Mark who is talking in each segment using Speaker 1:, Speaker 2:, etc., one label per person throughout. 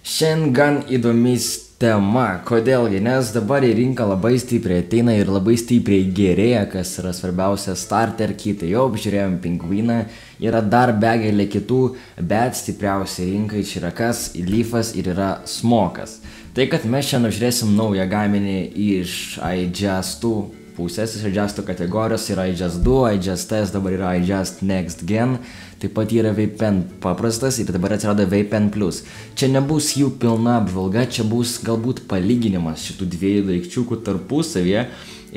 Speaker 1: Šiandien gan įdomis tema. Kodėlgi? Nes dabar į rinką labai stipriai ateina ir labai stipriai gerėja, kas yra svarbiausia, starter kitai. Jau apžiūrėjom Pingviną, yra dar begalė kitų, bet stipriausia rinkai čia yra kas? Leafas ir yra Smokas. Tai kad mes šiandien apžiūrėsim naują gaminį iš iJust pusės, iš iJust kategorijos, yra iJust 2, iJust S, dabar yra iJust Next Gen, taip pat yra VPN paprastas ir dabar atsirado VPN Plus. Čia nebus jų pilna apžvalga, čia bus galbūt palyginimas šitų dviejų daikčiukų tarpusavyje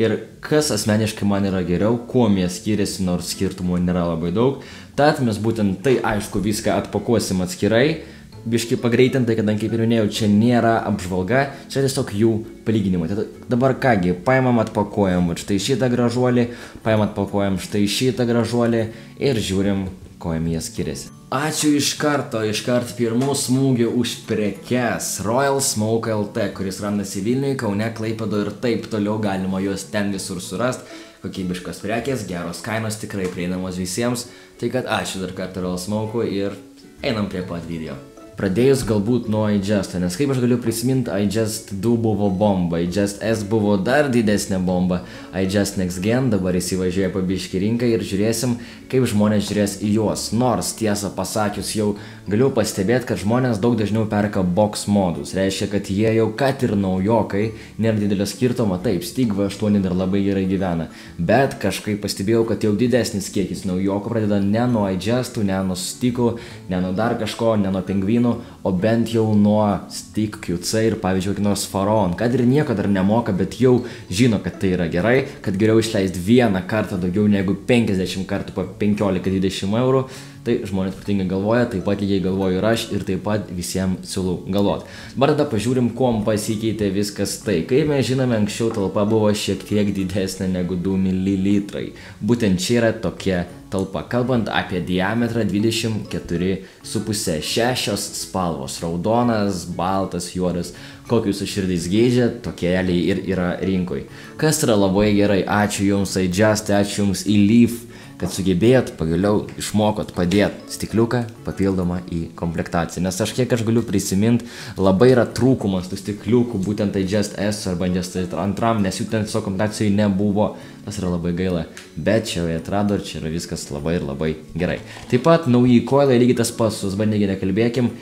Speaker 1: ir kas asmeniškai man yra geriau, kuo jie skiriasi, nors skirtumų nėra labai daug. Tad mes būtent tai aišku viską atpakuosim atskirai. Biškai pagreitintai, kadangi kaip ir minėjau, čia nėra apžvalga, čia tiesiog jų palyginimai. Dabar kągi, paimam atpakuojam štai šitą gražuolį, paimam atpakuojam štai šitą gražuolį ir žiūrim, kuo jie skiriasi. Ačiū iškart pirmų smūgių už prekes Royal Smoke LT, kuris randasi Vilniuje, Kaune, Klaipėdoje ir taip toliau, galima juos ten visur surast. Kokybiškos prekės, geros kainos, tikrai prieinamos visiems. Tai kad ačiū dar kartą Royal Smoke'ui ir einam prie pat video. Pradėjus galbūt nuo iJust, nes kaip aš galiu prisiminti, iJust 2 buvo bomba, iJust S buvo dar didesnė bomba, iJust Next Gen dabar įsivažiuoja po biškį rinką ir žiūrėsim, kaip žmonės žiūrės į juos. Nors, tiesą pasakius, jau galiu pastebėti, kad žmonės daug dažniau perka box modus. Reiškia, kad jie jau kad ir naujokai, nėra didelio skirtumo, taip, Stig V8 dar labai gerai gyvena. Bet kažkaip pastebėjau, kad jau didesnis kiekis naujokų pradeda ne nuo iJustų, ne nuo Stigų, ne nuo dar kažko, ne nuo Pingvinų, o bent jau nuo Stig QC ir pavyzdžiui kokį nors Pharaon, kad ir nieko dar nemoka, bet jau žino, kad tai yra gerai, kad geriau išleisti vieną kartą daugiau negu 50 kartų po 15-20 eurų, tai žmonės protingai galvoja, taip pat lygiai galvoju ir aš ir taip pat visiems siūlau galvoti. Dabar tada pažiūrim, kuom pasikeitė viskas tai. Kaip mes žinome, anksčiau talpa buvo šiek tiek didesnė negu 2 ml. Būtent čia yra tokia talpa. Kalbant apie diametrą 24,5, 6 spalvos, raudonas, baltas, juodas, kokius širdys geidžia, tokie realiai ir yra rinkoj. Kas yra labai gerai, ačiū jums iJust, ačiū jums Leaf, kad sugebėjot pagaliau išmokot padėti stikliuką papildomą į komplektaciją. Nes kiek aš galiu prisiminti, labai yra trūkumas tų stikliukų, būtent iJust S arba iJust 2, nes jų ten tiesiog komplektacijai nebuvo. Tas yra labai gaila, bet čia jie atrado ir čia yra viskas labai ir labai gerai. Taip pat nauji koilai, lygiai tas pats, su bandygiai nekalbėkim,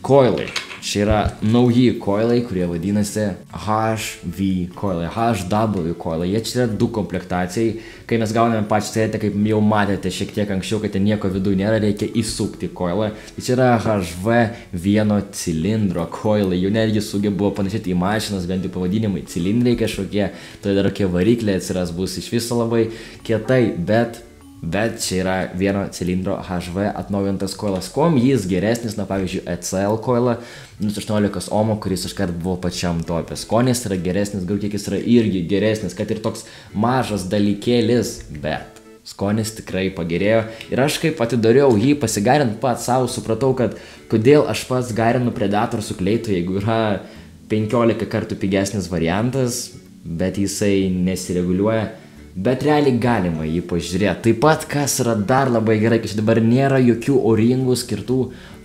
Speaker 1: koilai. Čia yra nauji koilai, kurie vadinasi HV koilai, HW koilai. Jie čia yra 2 komplektacijai. Kai mes gauname pačią setę, kaip jau matėte šiek tiek anksčiau, kad ten nieko viduje nėra, reikia įsukti koilą. Tai čia yra HV vieno cilindro koilai. Jų netgi buvo panašėti į mašinas, bent jau pavadinimai cilindrai kažkokie. Tai dar kokie varikliai atsiras, bus iš viso labai kietai, bet čia yra vieno cilindro HV atnaujintas koilas. Kuom jis geresnis, na pavyzdžiui, ECL koilą, 18 ohmų, kuris iškart buvo pačiam topė. Skonis yra geresnis, gal kiekis yra irgi geresnis, kad ir toks mažas dalykėlis, bet skonis tikrai pagerėjo. Ir aš kaip atidariau jį pasigarint pats savo, supratau, kad kodėl aš pats garinu Predator su kleitu, jeigu yra 15 kartų pigesnis variantas, bet jisai nesireguliuoja. Bet realiai galima jį pažiūrėti. Taip pat, kas yra dar labai gerai, kad dabar nėra jokių O-ringų skirtų,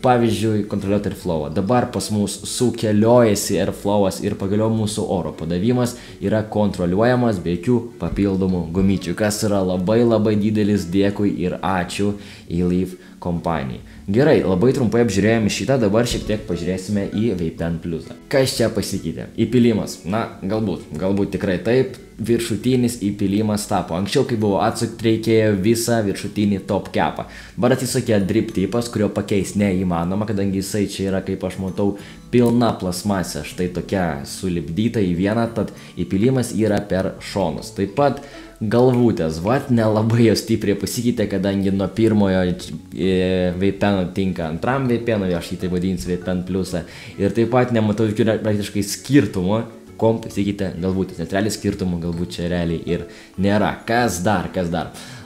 Speaker 1: pavyzdžiui, kontroliuoti airflową. Dabar pas mus sukeliojasi airflowas ir pagaliau mūsų oro padavimas yra kontroliuojamas be jokių papildomų gumyčių, kas yra labai didelis dėkui ir ačiū Leaf kompanijai. Gerai, labai trumpai apžiūrėjome šitą, dabar šiek tiek pažiūrėsime į VPN Plusą. Kas čia pasikeitė? Įpilimas. Na, galbūt tikrai taip, viršutinis įpilimas tapo. Anksčiau, kai buvo atsukti, reikėjo visą viršutinį top capą. Dabar atsisakė drip tipas, kurio pakeis neįmanoma, kadangi jisai čia yra, kaip aš matau, pilna plasmasė, štai tokia sulipdyta į vieną, tad įpilimas yra per šonus. Taip pat galvutės, nelabai jos stipriai pasikeitė, kadangi nuo pirmojo VPN tinka antram VPN, aš jį tai vadinsiu VPN Plusą. Ir taip pat nematau jokių praktiškai skirtumų, kom pasikeitė galvutės, nes realiai skirtumų galbūt čia realiai ir nėra. Kas dar?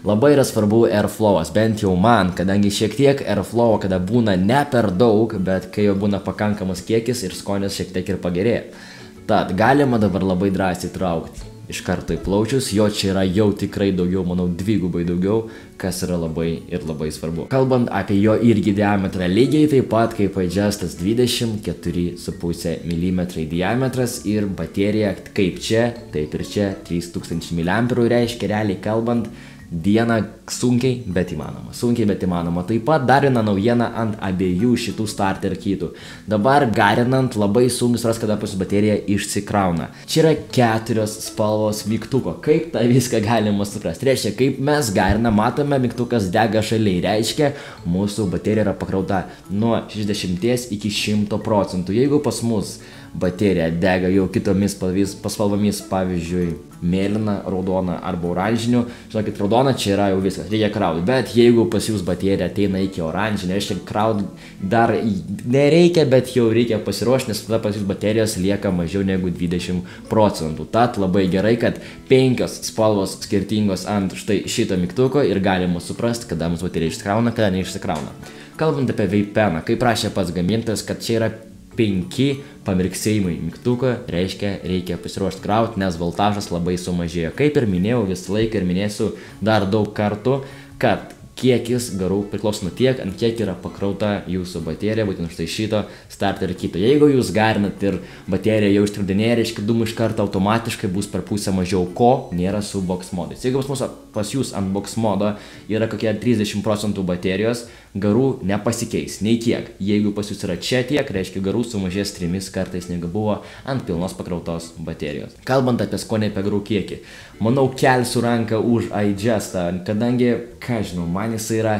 Speaker 1: Labai yra svarbu airflowas, bent jau man, kadangi šiek tiek airflow, kada būna ne per daug, bet kai jau būna pakankamas kiekis ir skonis šiek tiek ir pagerėja. Tad galima dabar labai drąsiai traukti iš karto į plaučius, jo čia yra jau tikrai daugiau, manau, dvigubai daugiau, kas yra labai ir labai svarbu. Kalbant apie jo irgi diametrą, lygiai taip pat kaip iJustas 24,5 mm diametras ir baterija kaip čia, taip ir čia 3000 mAh, reiškia realiai kalbant, dieną sunkiai, bet įmanoma. Sunkiai, bet įmanoma. Taip pat dar viena naujiena ant abiejų šitų starter kitų. Dabar garinant labai sunku suras, kada pas baterija išsikrauna. Čia yra 4 spalvos mygtuko. Kaip tą viską galima suprasti? Reiškia, kaip mes garinam, matome, mygtukas dega šaliai. Reiškia, mūsų baterija yra pakrauta nuo 60 iki 100%. Jeigu pas mus baterija dega jau kitomis spalvomis, pavyzdžiui, mėlyna, raudona arba oranžinių, žinokit, raudona čia yra jau viskas, reikia krauti, bet jeigu pas jūs baterija ateina iki oranžinio, reiškia, krauti dar nereikia, bet jau reikia pasiruošti, nes tada pas jūs baterijos lieka mažiau negu 20%. Tad labai gerai, kad 5 spalvos skirtingos ant štai šito mygtuko ir galima suprasti, kada mūsų baterija išsikrauna, kada neišsikrauna. Kalbant apie vape peną, kaip prašė pats gamintojas, kad čia yra 5 pamirksėjimai mygtuko, reiškia, reikia pasiruošti krauti, nes voltažas labai sumažėjo. Kaip ir minėjau visą laiką ir minėsiu dar daug kartų, kad kiekis garų priklauso nuo tiek, ant kiek yra pakrauta jūsų baterija, būtent štai šito starter kito. Jeigu jūs garinat ir baterija jau ištirpdinėja, reiškia, dūmų iš karto automatiškai bus per pusę mažiau, ko nėra su box modais. Jeigu pas jūs ant box modo yra kokie 30% baterijos, garų nepasikeis, nei tiek. Jeigu pas jūs yra čia tiek, reiškia, garų sumažės 3 kartais negu buvo ant pilnos pakrautos baterijos. Kalbant apie skonį, apie garų kiekį, manau, kelsiu ranką už iJustą, kadangi, ką žinau, man jisai yra,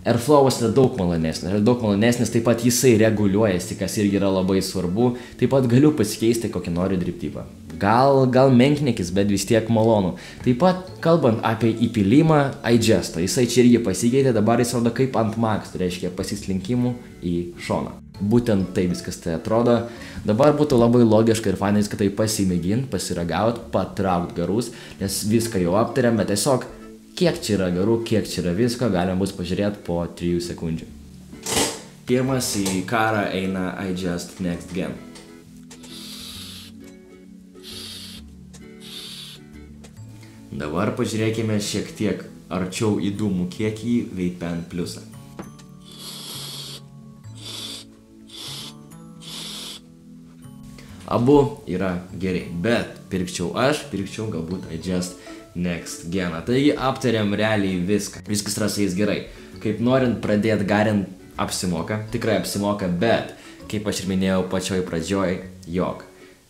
Speaker 1: Airflowas yra daug malonesnis, taip pat jisai reguliuojasi, kas irgi yra labai svarbu, taip pat galiu pasikeisti kokį noriu dribtyvą. Gal menknikis, bet vis tiek malonu. Taip pat, kalbant apie įpilimą iJustą, jisai čia irgi pasikeitė, dabar jis rodo kaip ant max, tai reiškia pasislinkimų į šoną. Būtent tai viskas tai atrodo. Dabar būtų labai logiška ir fainais, kad tai pasimėgint, pasiragaut, patraukt garus, nes viską jau aptarėm, bet tiesiog kiek čia yra garų, kiek čia yra visko, galima bus pažiūrėti po 3 sekundžių. Pirmas į karą eina iJust Next Gen. Dabar pažiūrėkime šiek tiek arčiau į dūmų kiekį Vape Pen Plusą. Abu yra geri, bet pirkčiau galbūt iJust Next Geną. Taigi aptariam realiai viską. Viskas yra su jais gerai. Kaip norint pradėti garint apsimoka, tikrai apsimoka, bet kaip aš ir minėjau pačioj pradžioj, jog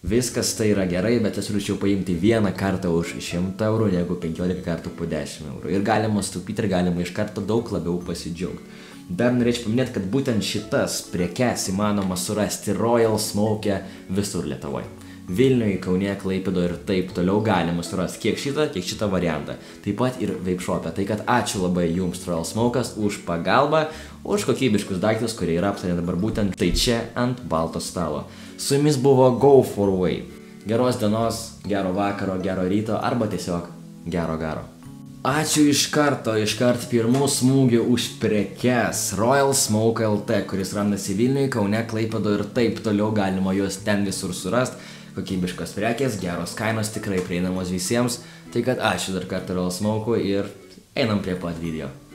Speaker 1: viskas tai yra gerai, bet aš siūlyčiau paimti vieną kartą už 100 eurų negu 15 kartų po 10 eurų. Ir galima sutaupyti ir galima iš karto daug labiau pasidžiaugti. Dar norėčiau paminėti, kad būtent šitas prekes įmanoma surasti Royal Smoke visur Lietuvoje. Vilniuje, Kaune, Klaipėdoje ir taip toliau galima surasti tiek šitą variantą. Taip pat ir Vape Shop'e. Tai kad ačiū labai jums Royal Smoke'as už pagalbą, už kokybiškus daiktus, kurie yra aptarė dabar būtent tai čia ant balto stalo. Su jumis buvo Go for Vape. Geros dienos, gero vakaro, gero ryto arba tiesiog gero garo. Ačiū iš karto pirmų smūgių už prekes Royal Smoke LT, kuris randasi Vilniuje, Kaune, Klaipėdoje ir taip toliau, galima juos ten visur surasti. Kokybiškos prekės, geros kainos, tikrai prieinamos visiems. Tai kad ačiū dar kartą Royal Smoke'ui ir einam prie pat video.